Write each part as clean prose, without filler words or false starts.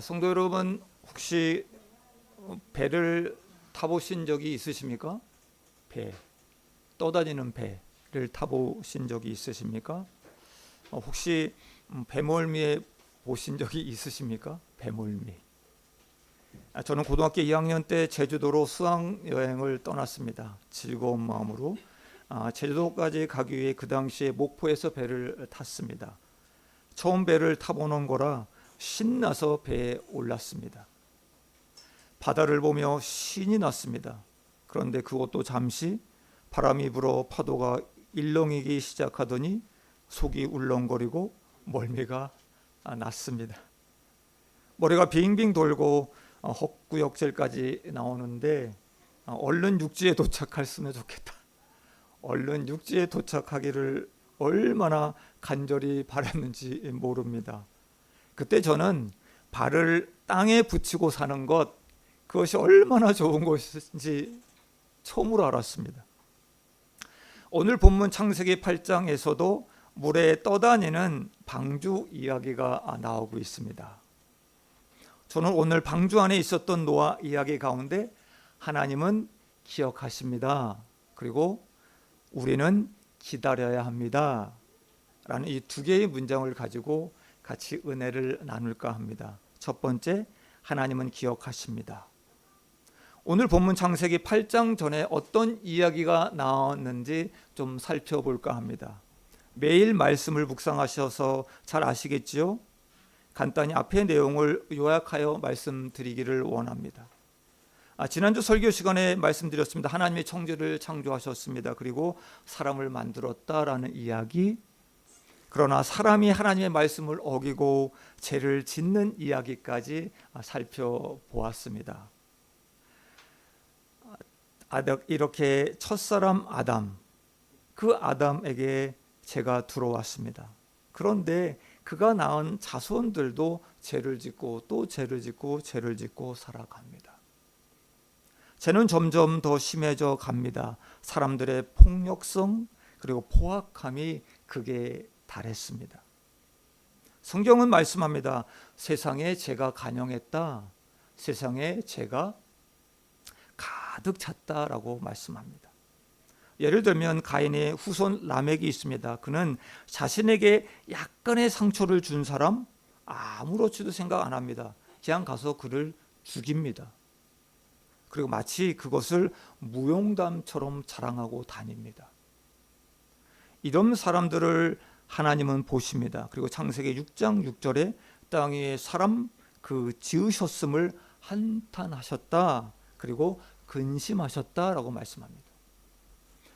성도 여러분, 혹시 배를 타보신 적이 있으십니까? 배, 떠다니는 배를 타보신 적이 있으십니까? 혹시 배멀미에 보신 적이 있으십니까? 배멀미. 저는 고등학교 2학년 때 제주도로 수학여행을 떠났습니다. 즐거운 마음으로 제주도까지 가기 위해 그 당시에 목포에서 배를 탔습니다. 처음 배를 타보는 거라 신나서 배에 올랐습니다. 바다를 보며 신이 났습니다. 그런데 그것도 잠시 바람이 불어 파도가 일렁이기 시작하더니 속이 울렁거리고 멀미가 났습니다. 머리가 빙빙 돌고 헛구역질까지 나오는데 얼른 육지에 도착했으면 좋겠다. 얼른 육지에 도착하기를 얼마나 간절히 바랐는지 모릅니다. 그때 저는 발을 땅에 붙이고 사는 것, 그것이 얼마나 좋은 것인지 처음으로 알았습니다. 오늘 본문 창세기 8장에서도 물에 떠다니는 방주 이야기가 나오고 있습니다. 저는 오늘 방주 안에 있었던 노아 이야기 가운데 하나님은 기억하십니다. 그리고 우리는 기다려야 합니다. 라는 이 두 개의 문장을 가지고 같이 은혜를 나눌까 합니다. 첫 번째, 하나님은 기억하십니다. 오늘 본문 창세기 8장 전에 어떤 이야기가 나왔는지 좀 살펴볼까 합니다. 매일 말씀을 묵상하셔서 잘 아시겠지요? 간단히 앞의 내용을 요약하여 말씀드리기를 원합니다. 지난주 설교 시간에 말씀드렸습니다. 하나님이 천지를 창조하셨습니다. 그리고 사람을 만들었다라는 이야기. 그러나 사람이 하나님의 말씀을 어기고 죄를 짓는 이야기까지 살펴보았습니다. 이렇게 첫사람 아담, 그 아담에게 죄가 들어왔습니다. 그런데 그가 낳은 자손들도 죄를 짓고 또 죄를 짓고 죄를 짓고 살아갑니다. 죄는 점점 더 심해져 갑니다. 사람들의 폭력성 그리고 포악함이 극에 달했습니다. 성경은 말씀합니다. 세상에 죄가 간영했다. 세상에 죄가 가득 찼다라고 말씀합니다. 예를 들면 가인의 후손 라멕이 있습니다. 그는 자신에게 약간의 상처를 준 사람 아무렇지도 생각 안 합니다. 그냥 가서 그를 죽입니다. 그리고 마치 그것을 무용담처럼 자랑하고 다닙니다. 이런 사람들을 하나님은 보십니다. 그리고 창세기 6장 6절에 땅 위에 사람 지으셨음을 한탄하셨다. 그리고 근심하셨다라고 말씀합니다.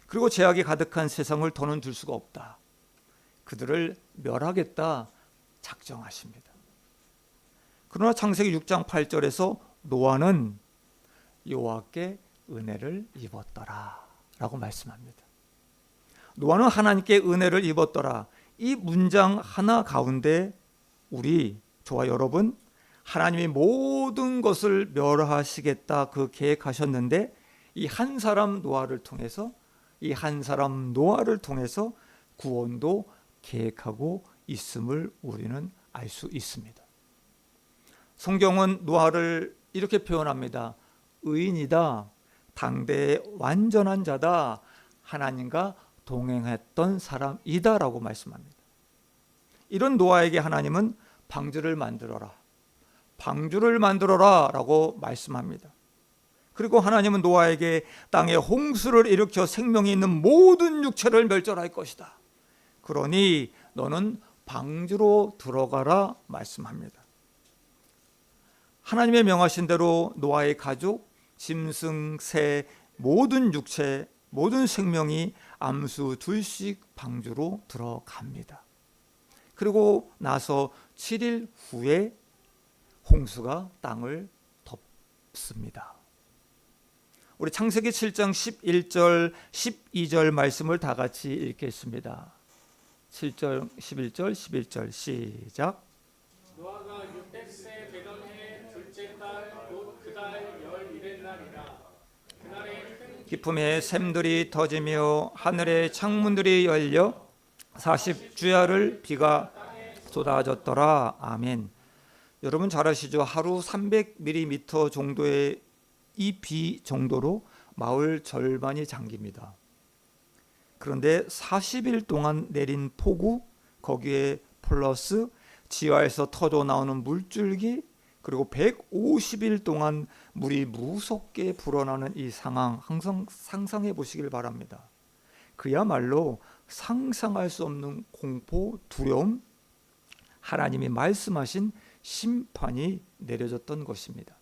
그리고 죄악이 가득한 세상을 더는 둘 수가 없다. 그들을 멸하겠다 작정하십니다. 그러나 창세기 6장 8절에서 노아는 여호와께 은혜를 입었더라 라고 말씀합니다. 노아는 하나님께 은혜를 입었더라. 이 문장 하나 가운데 저와 여러분, 하나님이 모든 것을 멸하시겠다 그 계획하셨는데 이 한 사람 노아를 통해서 구원도 계획하고 있음을 우리는 알 수 있습니다. 성경은 노아를 이렇게 표현합니다. 의인이다. 당대의 완전한 자다. 하나님과 동행했던 사람이다 라고 말씀합니다. 이런 노아에게 하나님은 방주를 만들어라 라고 말씀합니다. 그리고 하나님은 노아에게 땅에 홍수를 일으켜 생명이 있는 모든 육체를 멸절할 것이다. 그러니 너는 방주로 들어가라 말씀합니다. 하나님의 명하신 대로 노아의 가족, 짐승, 새, 모든 육체, 모든 생명이 암수 둘씩 방주로 들어갑니다. 그리고 나서 7일 후에 홍수가 땅을 덮습니다. 우리 창세기 7장 11절, 12절 말씀을 다 같이 읽겠습니다. 7절, 11절, 11절 시작. 노아가 600세 되던 해 둘째 달 곧 그 달 11일 날이라. 그날에 큰 기품의 샘들이 터지며 하늘의 창문들이 열려 40주야를 비가 쏟아졌더라. 아멘. 여러분 잘 아시죠? 하루 300mm 정도의 이 비 정도로 마을 절반이 잠깁니다. 그런데 40일 동안 내린 폭우, 거기에 플러스 지하에서 터져 나오는 물줄기, 그리고 150일 동안 물이 무섭게 불어나는 이 상황, 항상 상상해 보시길 바랍니다. 그야말로 상상할 수 없는 공포, 두려움, 하나님이 말씀하신 심판이 내려졌던 것입니다.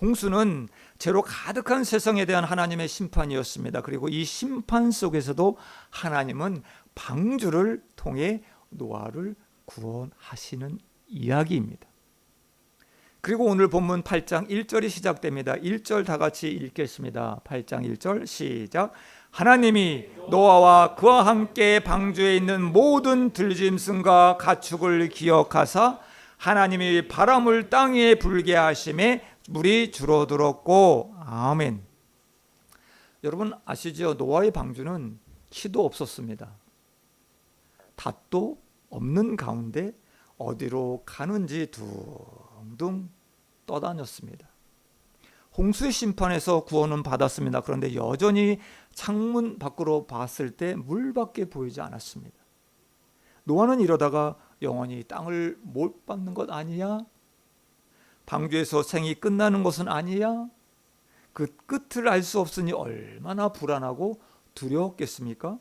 홍수는 죄로 가득한 세상에 대한 하나님의 심판이었습니다. 그리고 이 심판 속에서도 하나님은 방주를 통해 노아를 구원하시는 이야기입니다. 그리고 오늘 본문 8장 1절이 시작됩니다. 1절 다 같이 읽겠습니다. 8장 1절 시작. 하나님이 노아와 그와 함께 방주에 있는 모든 들짐승과 가축을 기억하사 하나님이 바람을 땅 위에 불게 하심에 물이 줄어들었고. 아멘. 여러분 아시죠? 노아의 방주는 키도 없었습니다. 닷도 없는 가운데 어디로 가는지 둥둥 떠다녔습니다. 홍수의 심판에서 구원은 받았습니다. 그런데 여전히 창문 밖으로 봤을 때 물밖에 보이지 않았습니다. 노아는 이러다가 영원히 땅을 못 받는 것 아니야? 방주에서 생이 끝나는 것은 아니야? 그 끝을 알 수 없으니 얼마나 불안하고 두려웠겠습니까?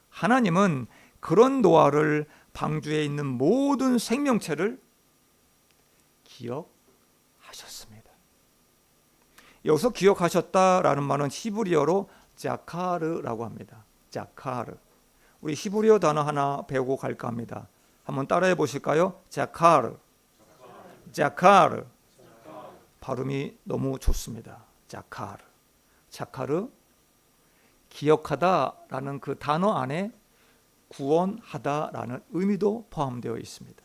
하나님은 그런 노아를 방주에 있는 모든 생명체를 기억하셨습니다. 여기서 기억하셨다라는 말은 히브리어로 자카르라고 합니다. 자카르. 우리 히브리어 단어 하나 배우고 갈까 합니다. 한번 따라해 보실까요? 자카르. 자카르. 발음이 너무 좋습니다. 자카르. 자카르. 기억하다라는 그 단어 안에 구원하다라는 의미도 포함되어 있습니다.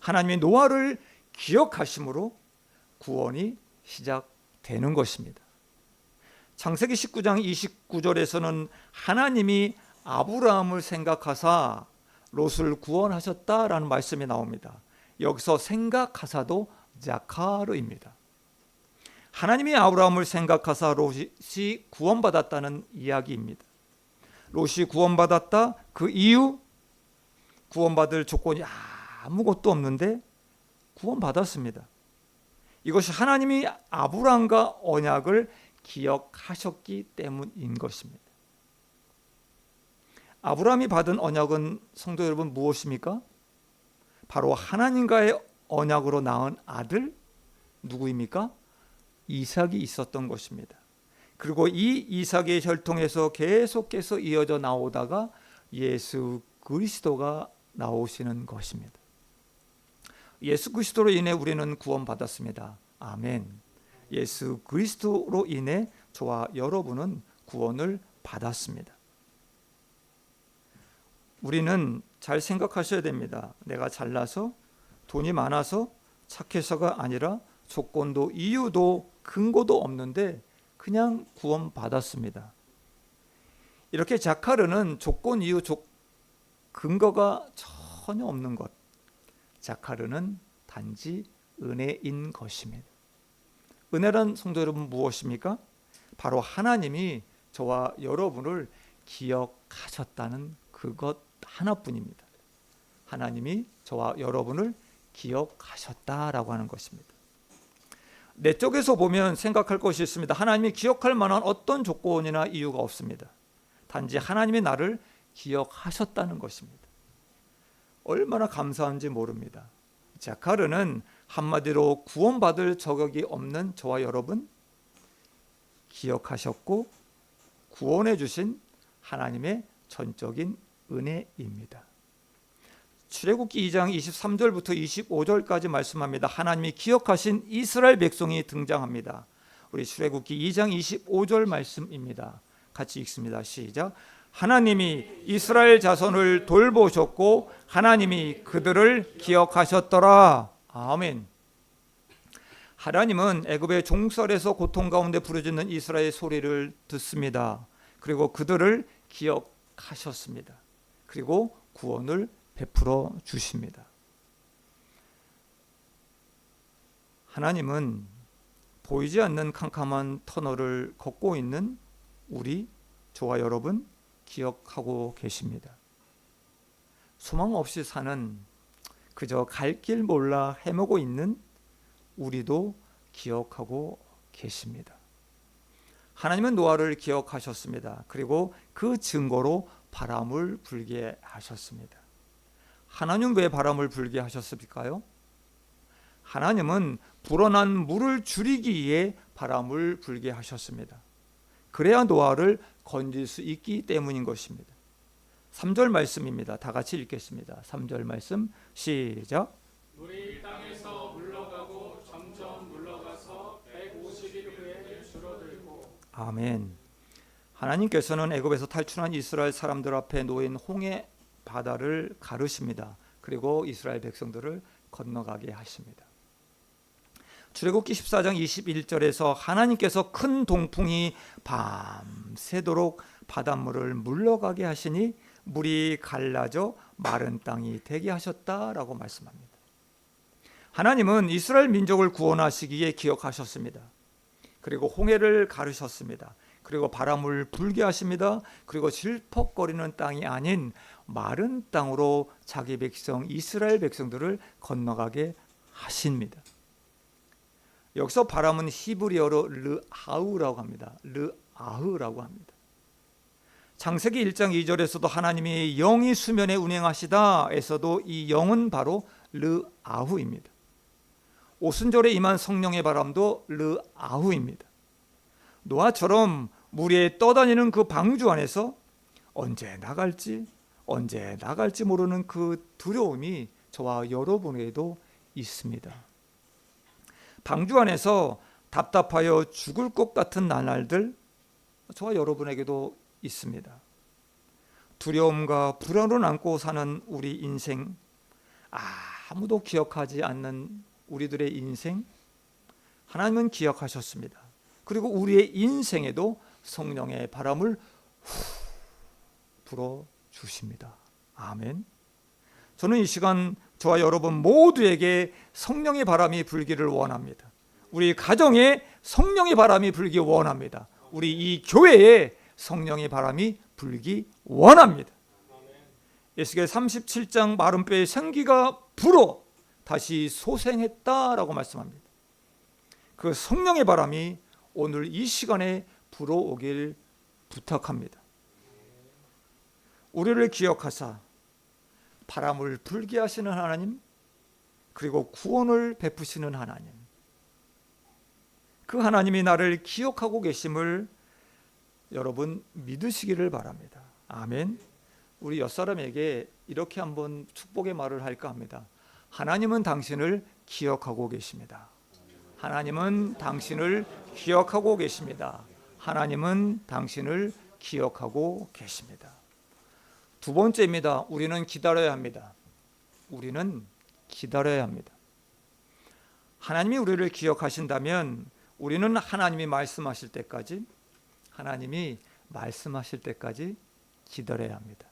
하나님이 노아를 기억하심으로 구원이 시작되는 것입니다. 창세기 19장 29절에서는 하나님이 아브라함을 생각하사 롯을 구원하셨다라는 말씀이 나옵니다. 여기서 생각하사도 자카르입니다. 하나님이 아브라함을 생각하사 롯이 구원받았다는 이야기입니다. 롯이 구원받았다. 그 이유, 구원받을 조건이 아무것도 없는데 구원받았습니다. 이것이 하나님이 아브라함과 언약을 기억하셨기 때문인 것입니다. 아브라함이 받은 언약은 성도 여러분 무엇입니까? 바로 하나님과의 언약으로 낳은 아들 누구입니까? 이삭이 있었던 것입니다. 그리고 이 이삭의 혈통에서 계속해서 이어져 나오다가 예수 그리스도가 나오시는 것입니다. 예수 그리스도로 인해 우리는 구원받았습니다. 아멘. 예수 그리스도로 인해 저와 여러분은 구원을 받았습니다. 우리는 잘 생각하셔야 됩니다. 내가 잘나서 돈이 많아서 착해서가 아니라 조건도 이유도 근거도 없는데 그냥 구원받았습니다. 이렇게 자카르는 조건, 이유, 근거가 전혀 없는 것. 자카르는 단지 은혜인 것입니다. 은혜란 성도 여러분 무엇입니까? 바로 하나님이 저와 여러분을 기억하셨다는 그것 하나뿐입니다. 하나님이 저와 여러분을 기억하셨다라고 하는 것입니다. 내 쪽에서 보면 생각할 것이 있습니다. 하나님이 기억할 만한 어떤 조건이나 이유가 없습니다. 단지 하나님이 나를 기억하셨다는 것입니다. 얼마나 감사한지 모릅니다. 자카르는 한마디로 구원받을 자격이 없는 저와 여러분 기억하셨고 구원해 주신 하나님의 전적인 은혜입니다. 출애굽기 2장 23절부터 25절까지 말씀합니다. 하나님이 기억하신 이스라엘 백성이 등장합니다. 우리 출애굽기 2장 25절 말씀입니다. 같이 읽습니다. 시작. 하나님이 이스라엘 자손을 돌보셨고 하나님이 그들을 기억하셨더라. 아멘. 하나님은 애굽의 종살에서 고통 가운데 부르짖는 이스라엘의 소리를 듣습니다. 그리고 그들을 기억하셨습니다. 그리고 구원을 베풀어 주십니다. 하나님은 보이지 않는 캄캄한 터널을 걷고 있는 우리, 저와 여러분 기억하고 계십니다. 소망 없이 사는, 그저 갈 길 몰라 헤매고 있는 우리도 기억하고 계십니다. 하나님은 노아를 기억하셨습니다. 그리고 그 증거로 바람을 불게 하셨습니다. 하나님 왜 바람을 불게 하셨을까요? 하나님은 불어난 물을 줄이기 위해 바람을 불게 하셨습니다. 그래야 노아를 건질 수 있기 때문인 것입니다. 3절 말씀입니다. 다 같이 읽겠습니다. 3절 말씀 시작. 물이 땅에서 물러가고 점점 물러가서 150일 후에 줄어들고. 아멘. 하나님께서는 애굽에서 탈출한 이스라엘 사람들 앞에 놓인 홍해 바다를 가르십니다. 그리고 이스라엘 백성들을 건너가게 하십니다. 출애굽기 14장 21절에서 하나님께서 큰 동풍이 밤새도록 바닷물을 물러가게 하시니 물이 갈라져 마른 땅이 되게 하셨다라고 말씀합니다. 하나님은 이스라엘 민족을 구원하시기에 기억하셨습니다. 그리고 홍해를 가르셨습니다. 그리고 바람을 불게 하십니다. 그리고 질퍽거리는 땅이 아닌 마른 땅으로 자기 백성 이스라엘 백성들을 건너가게 하십니다. 여기서 바람은 히브리어로 르하우라고 합니다. 르아흐라고 합니다. 창세기 1장 2절에서도 하나님이 영이 수면에 운행하시다 에서도 이 영은 바로 르아후입니다. 오순절에 임한 성령의 바람도 르아후입니다. 노아처럼 물 위에 떠다니는 그 방주 안에서 언제 나갈지 모르는 그 두려움이 저와 여러분에게도 있습니다. 방주 안에서 답답하여 죽을 것 같은 나날들 저와 여러분에게도 있습니다. 두려움과 불안을 안고 사는 우리 인생, 아무도 기억하지 않는 우리들의 인생, 하나님은 기억하셨습니다. 그리고 우리의 인생에도 성령의 바람을 불어주십니다. 아멘. 저는 이 시간 저와 여러분 모두에게 성령의 바람이 불기를 원합니다. 우리 가정에 성령의 바람이 불기 원합니다. 우리 이 교회에 성령의 바람이 불기 원합니다. 에스겔 37장 마른 뼈에 생기가 불어 다시 소생했다라고 말씀합니다. 그 성령의 바람이 오늘 이 시간에 불어오길 부탁합니다. 우리를 기억하사 바람을 불게 하시는 하나님, 그리고 구원을 베푸시는 하나님, 그 하나님이 나를 기억하고 계심을 여러분 믿으시기를 바랍니다. 아멘. 우리 옆사람에게 이렇게 한번 축복의 말을 할까 합니다. 하나님은 당신을 기억하고 계십니다. 하나님은 당신을 기억하고 계십니다. 하나님은 당신을 기억하고 계십니다. 두 번째입니다. 우리는 기다려야 합니다. 우리는 기다려야 합니다. 하나님이 우리를 기억하신다면 우리는 하나님이 말씀하실 때까지 기다려야 합니다.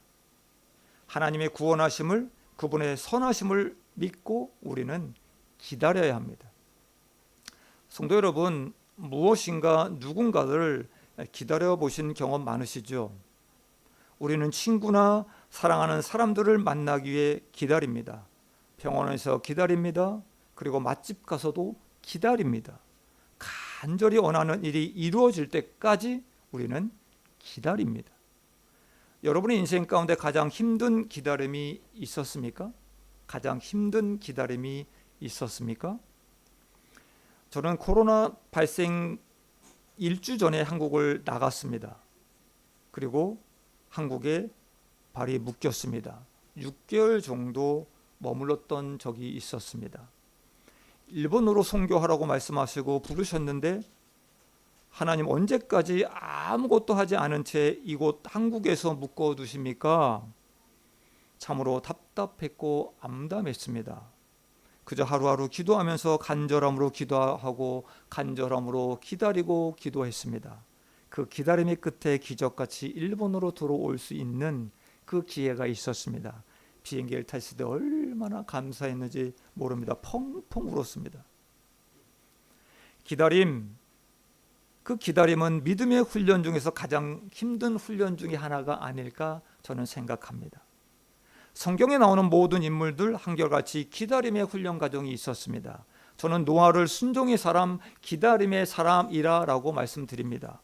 하나님의 구원하심을, 그분의 선하심을 믿고 우리는 기다려야 합니다. 성도 여러분, 무엇인가 누군가를 기다려 보신 경험 많으시죠? 우리는 친구나 사랑하는 사람들을 만나기 위해 기다립니다. 병원에서 기다립니다. 그리고 맛집 가서도 기다립니다. 간절히 원하는 일이 이루어질 때까지 우리는 기다립니다. 여러분의 인생 가운데 가장 힘든 기다림이 있었습니까? 가장 힘든 기다림이 있었습니까? 저는 코로나 발생 일주 전에 한국을 나갔습니다. 그리고 한국에 발이 묶였습니다. 6개월 정도 머물렀던 적이 있었습니다. 일본어로 선교하라고 말씀하시고 부르셨는데 하나님 언제까지 아무것도 하지 않은 채 이곳 한국에서 묶어두십니까? 참으로 답답했고 암담했습니다. 그저 하루하루 기도하면서 간절함으로 기도하고 간절함으로 기다리고 기도했습니다. 그 기다림의 끝에 기적같이 일본으로 들어올 수 있는 그 기회가 있었습니다. 비행기를 탔을 때 얼마나 감사했는지 모릅니다. 펑펑 울었습니다. 기다림, 그 기다림은 믿음의 훈련 중에서 가장 힘든 훈련 중에 하나가 아닐까 저는 생각합니다. 성경에 나오는 모든 인물들 한결같이 기다림의 훈련 과정이 있었습니다. 저는 노아를 순종의 사람, 기다림의 사람이라고 말씀드립니다.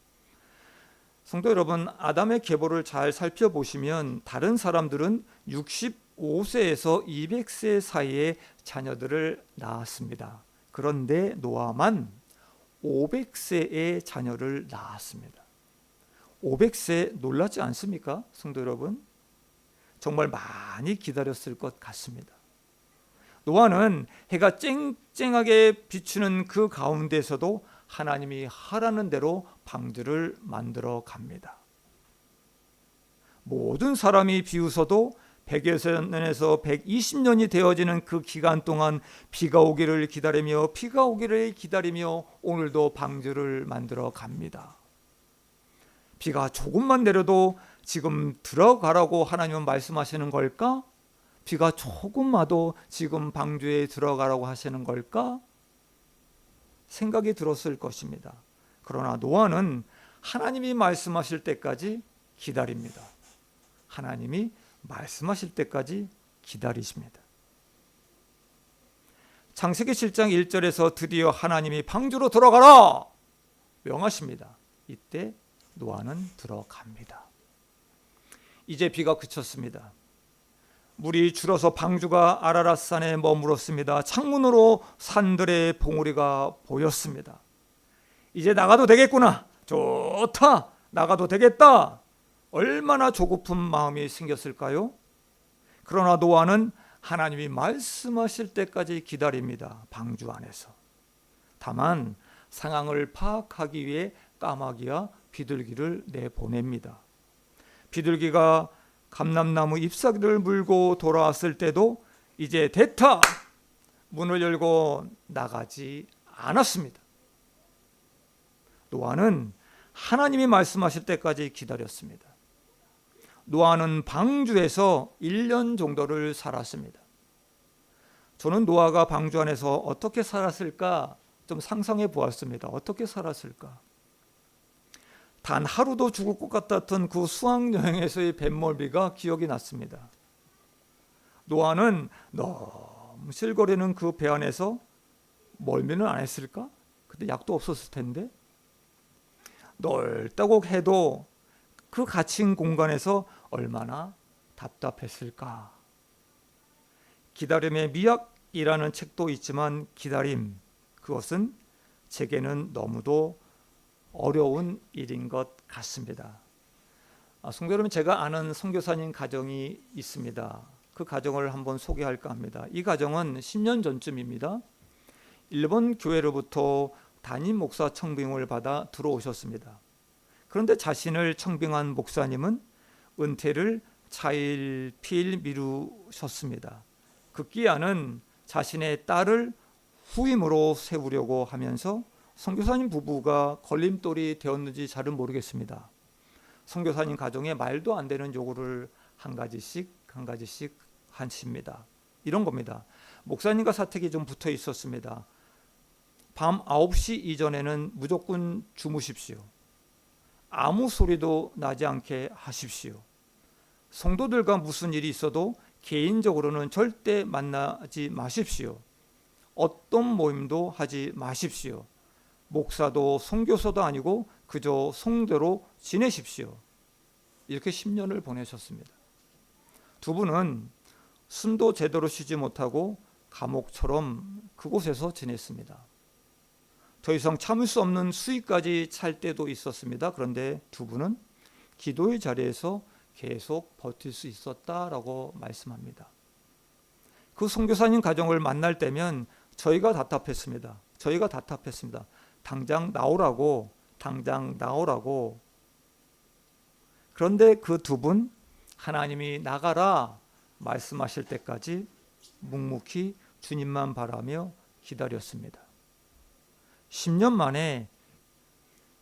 성도 여러분, 아담의 계보를 잘 살펴보시면 다른 사람들은 65세에서 200세 사이에 자녀들을 낳았습니다. 그런데 노아만 500세의 자녀를 낳았습니다. 500세 놀랐지 않습니까? 성도 여러분, 정말 많이 기다렸을 것 같습니다. 노아는 해가 쨍쨍하게 비추는 그 가운데서도 하나님이 하라는 대로 방주를 만들어 갑니다. 모든 사람이 비웃어도 100여 년에서 120년이 되어지는 그 기간 동안 비가 오기를 기다리며 비가 오기를 기다리며 오늘도 방주를 만들어 갑니다. 비가 조금만 내려도 지금 들어가라고 하나님은 말씀하시는 걸까? 비가 조금 와도 지금 방주에 들어가라고 하시는 걸까? 생각이 들었을 것입니다. 그러나 노아는 하나님이 말씀하실 때까지 기다립니다. 하나님이 말씀하실 때까지 기다리십니다. 창세기 7장 1절에서 드디어 하나님이 방주로 들어가라 명하십니다. 이때 노아는 들어갑니다. 이제 비가 그쳤습니다. 물이 줄어서 방주가 아라랏산에 머물었습니다. 창문으로 산들의 봉우리가 보였습니다. 이제 나가도 되겠구나. 좋다. 나가도 되겠다. 얼마나 조급한 마음이 생겼을까요? 그러나 노아는 하나님이 말씀하실 때까지 기다립니다. 방주 안에서. 다만 상황을 파악하기 위해 까마귀와 비둘기를 내보냅니다. 비둘기가 감람나무 잎사귀를 물고 돌아왔을 때도 이제 됐다! 문을 열고 나가지 않았습니다. 노아는 하나님이 말씀하실 때까지 기다렸습니다. 노아는 방주에서 1년 정도를 살았습니다. 저는 노아가 방주 안에서 어떻게 살았을까 좀 상상해 보았습니다. 어떻게 살았을까? 단 하루도 죽을 것 같았던 그 수학여행에서의 뱃멀미가 기억이 났습니다. 노아는 너무 실거리는 그 배 안에서 멀미는 안 했을까? 그때 약도 없었을 텐데 넓다고 해도 그 갇힌 공간에서 얼마나 답답했을까? 기다림의 미학이라는 책도 있지만 기다림, 그것은 제게는 너무도 어려운 일인 것 같습니다. 성도 여러분, 제가 아는 선교사님 가정이 있습니다. 그 가정을 한번 소개할까 합니다. 이 가정은 10년 전쯤입니다. 일본 교회로부터 담임 목사 청빙을 받아 들어오셨습니다. 그런데 자신을 청빙한 목사님은 은퇴를 차일피일 미루셨습니다. 급기야는 자신의 딸을 후임으로 세우려고 하면서 선교사님 부부가 걸림돌이 되었는지 잘은 모르겠습니다. 선교사님 가정에 말도 안 되는 요구를 한 가지씩 하십니다. 이런 겁니다. 목사님과 사택이 좀 붙어 있었습니다. 밤 9시 이전에는 무조건 주무십시오. 아무 소리도 나지 않게 하십시오. 성도들과 무슨 일이 있어도 개인적으로는 절대 만나지 마십시오. 어떤 모임도 하지 마십시오. 목사도 선교사도 아니고 그저 성도로 지내십시오. 이렇게 10년을 보내셨습니다. 두 분은 숨도 제대로 쉬지 못하고 감옥처럼 그곳에서 지냈습니다. 더 이상 참을 수 없는 수위까지 찰 때도 있었습니다. 그런데 두 분은 기도의 자리에서 계속 버틸 수 있었다라고 말씀합니다. 그 선교사님 가정을 만날 때면 저희가 답답했습니다. 당장 나오라고. 그런데 그 두 분 하나님이 나가라 말씀하실 때까지 묵묵히 주님만 바라며 기다렸습니다. 10년 만에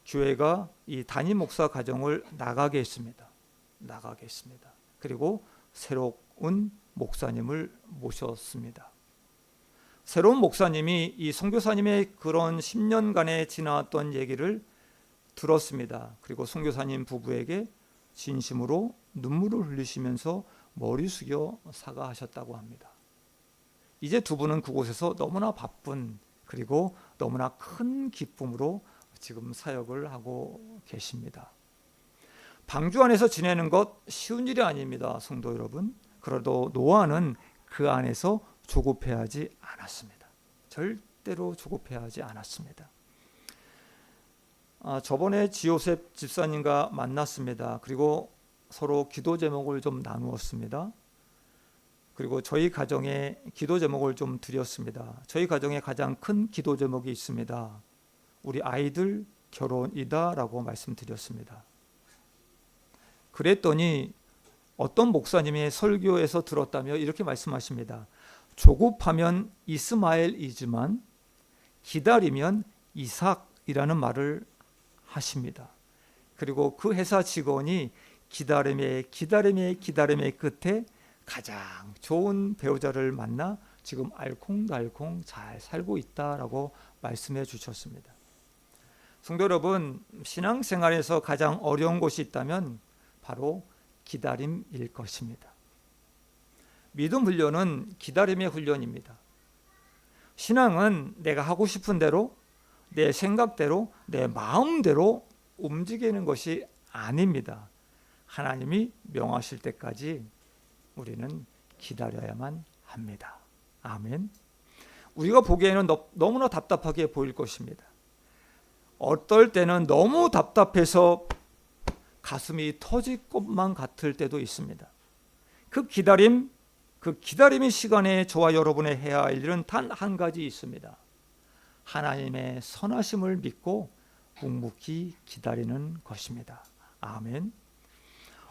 교회가 이 담임 목사 가정을 나가게 했습니다. 그리고 새로운 목사님을 모셨습니다. 새로운 목사님이 이 선교사님의 그런 10년간의 지나왔던 얘기를 들었습니다. 그리고 선교사님 부부에게 진심으로 눈물을 흘리시면서 머리 숙여 사과하셨다고 합니다. 이제 두 분은 그곳에서 너무나 바쁜 그리고 너무나 큰 기쁨으로 지금 사역을 하고 계십니다. 방주 안에서 지내는 것 쉬운 일이 아닙니다, 성도 여러분. 그래도 노아는 그 안에서 조급해하지 않았습니다. 절대로 조급해하지 않았습니다. 저번에 지요셉 집사님과 만났습니다. 그리고 서로 기도 제목을 좀 나누었습니다. 그리고 저희 가정의 기도 제목을 좀 드렸습니다. 저희 가정에 가장 큰 기도 제목이 있습니다. 우리 아이들 결혼이다 라고 말씀드렸습니다. 그랬더니 어떤 목사님의 설교에서 들었다며 이렇게 말씀하십니다. 조급하면 이스마엘이지만 기다리면 이삭이라는 말을 하십니다. 그리고 그 회사 직원이 기다림의 끝에 가장 좋은 배우자를 만나 지금 알콩달콩 잘 살고 있다라고 말씀해 주셨습니다. 성도 여러분, 신앙생활에서 가장 어려운 것이 있다면 바로 기다림일 것입니다. 믿음 훈련은 기다림의 훈련입니다. 신앙은 내가 하고 싶은 대로, 내 생각대로, 내 마음대로 움직이는 것이 아닙니다. 하나님이 명하실 때까지 우리는 기다려야만 합니다. 아멘. 우리가 보기에는 너무나 답답하게 보일 것입니다. 어떨 때는 너무 답답해서 가슴이 터질 것만 같을 때도 있습니다. 그 기다림의 시간에 저와 여러분이 해야 할 일은 단 한 가지 있습니다. 하나님의 선하심을 믿고 묵묵히 기다리는 것입니다. 아멘.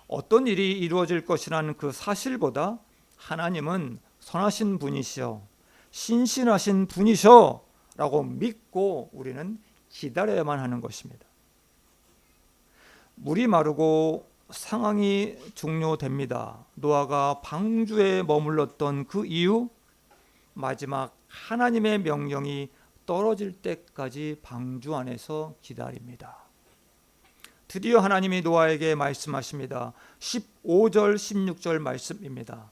어떤 일이 이루어질 것이라는 그 사실보다 하나님은 선하신 분이시여, 신실하신 분이셔 라고 믿고 우리는 기다려야만 하는 것입니다. 물이 마르고 상황이 종료됩니다. 노아가 방주에 머물렀던 그 이유, 마지막 하나님의 명령이 떨어질 때까지 방주 안에서 기다립니다. 드디어 하나님이 노아에게 말씀하십니다. 15절 16절 말씀입니다.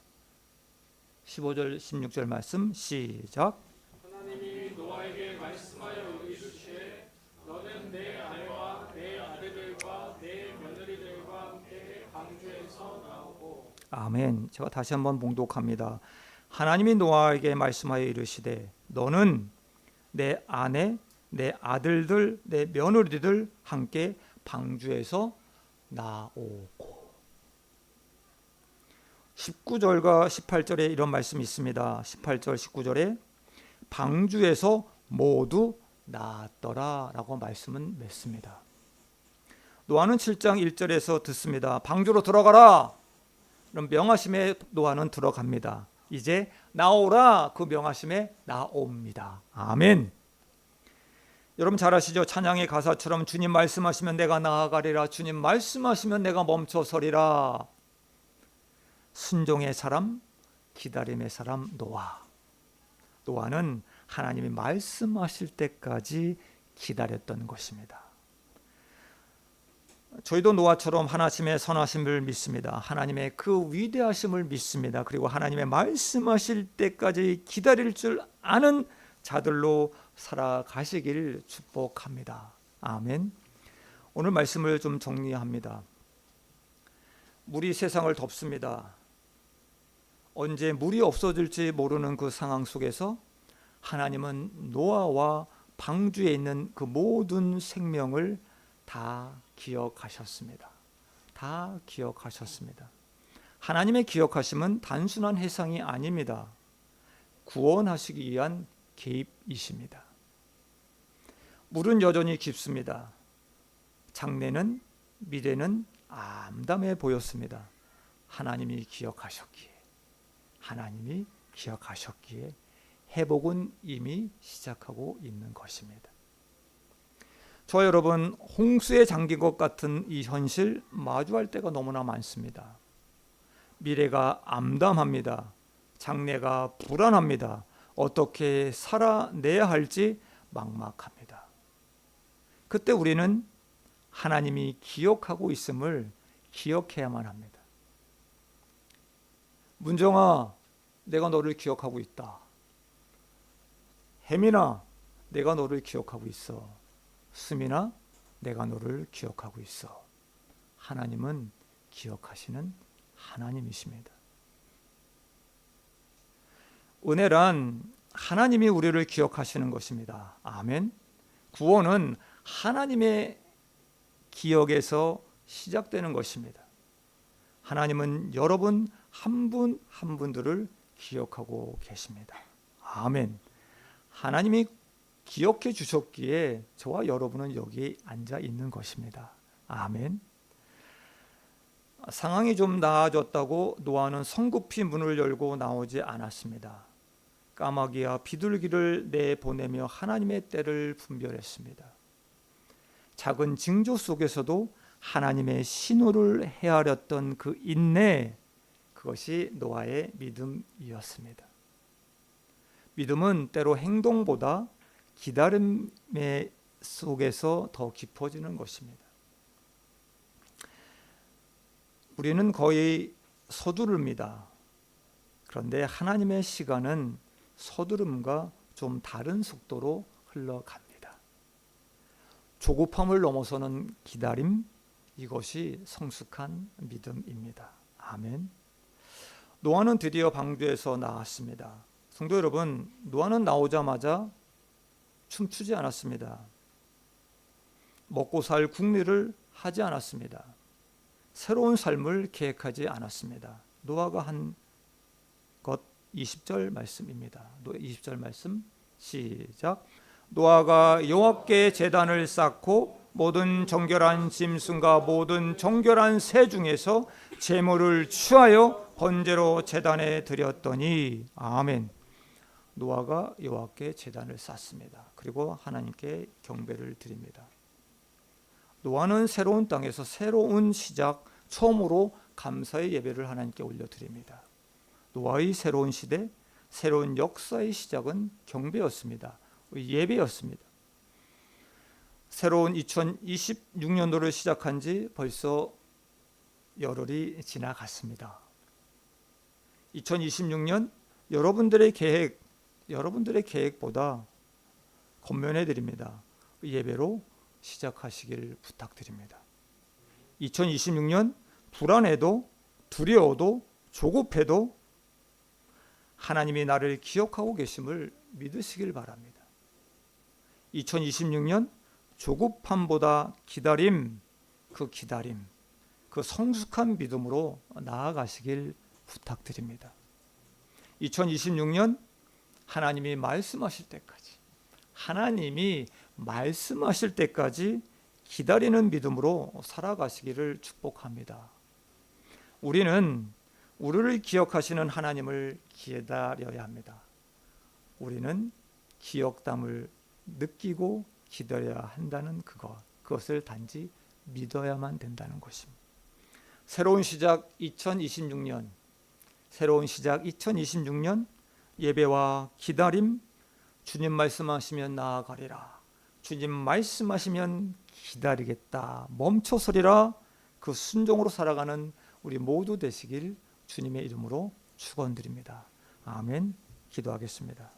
15절 16절 말씀 시작. 하나님이 노아에게 말씀하여 이르시되 너는 내 아내와 내 아들들과 내 며느리들과 함께 방주에서 나오고. 아멘. 제가 다시 한번 봉독합니다. 하나님이 노아에게 말씀하여 이르시되 너는 내 아내, 내 아들들, 내 며느리들 함께 방주에서 나오고. 19절과 18절에 이런 말씀이 있습니다. 18절 19절에 방주에서 모두 나았더라 라고 말씀은 맺습니다. 노아는 7장 1절에서 듣습니다. 방주로 들어가라. 그럼 명하심에 노아는 들어갑니다. 이제 나오라, 그 명하심에 나옵니다. 아멘. 여러분 잘 아시죠? 찬양의 가사처럼 주님 말씀하시면 내가 나아가리라, 주님 말씀하시면 내가 멈춰서리라. 순종의 사람, 기다림의 사람 노아. 노아는 하나님이 말씀하실 때까지 기다렸던 것입니다. 저희도 노아처럼 하나님의 선하심을 믿습니다. 하나님의 그 위대하심을 믿습니다. 그리고 하나님의 말씀하실 때까지 기다릴 줄 아는 자들로 살아가시길 축복합니다. 아멘. 오늘 말씀을 좀 정리합니다. 물이 세상을 덮습니다. 언제 물이 없어질지 모르는 그 상황 속에서 하나님은 노아와 방주에 있는 그 모든 생명을 다 기억하셨습니다. 다 기억하셨습니다. 하나님의 기억하심은 단순한 해상이 아닙니다. 구원하시기 위한 개입이십니다. 물은 여전히 깊습니다. 장래는, 미래는 암담해 보였습니다. 하나님이 기억하셨기에 회복은 이미 시작하고 있는 것입니다. 저 여러분, 홍수에 잠긴 것 같은 이 현실 마주할 때가 너무나 많습니다. 미래가 암담합니다. 장래가 불안합니다. 어떻게 살아내야 할지 막막합니다. 그때 우리는 하나님이 기억하고 있음을 기억해야만 합니다. 문정아, 내가 너를 기억하고 있다. 혜민아, 내가 너를 기억하고 있어. 수민아, 내가 너를 기억하고 있어. 하나님은 기억하시는 하나님이십니다. 은혜란 하나님이 우리를 기억하시는 것입니다. 아멘. 구원은 하나님의 기억에서 시작되는 것입니다. 하나님은 여러분 한 분 한 분들을 기억하고 계십니다. 아멘. 하나님이 기억해 주셨기에 저와 여러분은 여기 앉아 있는 것입니다. 아멘. 상황이 좀 나아졌다고 노아는 성급히 문을 열고 나오지 않았습니다. 까마귀와 비둘기를 내보내며 하나님의 때를 분별했습니다. 작은 징조 속에서도 하나님의 신호를 헤아렸던 그 인내, 그것이 노아의 믿음이었습니다. 믿음은 때로 행동보다 기다림의 속에서 더 깊어지는 것입니다. 우리는 거의 서두릅니다. 그런데 하나님의 시간은 서두름과 좀 다른 속도로 흘러갑니다. 조급함을 넘어서는 기다림, 이것이 성숙한 믿음입니다. 아멘. 노아는 드디어 방주에서 나왔습니다. 성도 여러분, 노아는 나오자마자 춤추지 않았습니다. 먹고 살 궁리를 하지 않았습니다. 새로운 삶을 계획하지 않았습니다. 노아가 한 것 20절 말씀입니다. 20절 말씀 시작. 노아가 여호와께 제단을 쌓고 모든 정결한 짐승과 모든 정결한 새 중에서 제물을 취하여 번제로 제단에 드렸더니 아멘. 노아가 여호와께 제단을 쌓습니다. 그리고 하나님께 경배를 드립니다. 노아는 새로운 땅에서 새로운 시작, 처음으로 감사의 예배를 하나님께 올려드립니다. 노아의 새로운 시대, 새로운 역사의 시작은 경배였습니다. 예배였습니다. 새로운 2026년도를 시작한 지 벌써 열흘이 지나갔습니다. 2026년 여러분들의 계획보다 권면해 드립니다. 예배로 시작하시길 부탁드립니다. 2026년 불안해도 두려워도 조급해도 하나님이 나를 기억하고 계심을 믿으시길 바랍니다. 2026년 조급함보다 기다림, 그 성숙한 믿음으로 나아가시길 부탁드립니다. 2026년 하나님이 말씀하실 때까지 기다리는 믿음으로 살아가시기를 축복합니다. 우리는 우리를 기억하시는 하나님을 기다려야 합니다. 우리는 기억담을 느끼고 기다려야 한다는 그것을 단지 믿어야만 된다는 것입니다. 새로운 시작 2026년 예배와 기다림, 주님 말씀하시면 나아가리라, 주님 말씀하시면 기다리겠다, 멈춰서리라, 그 순종으로 살아가는 우리 모두 되시길 주님의 이름으로 축원드립니다. 아멘. 기도하겠습니다.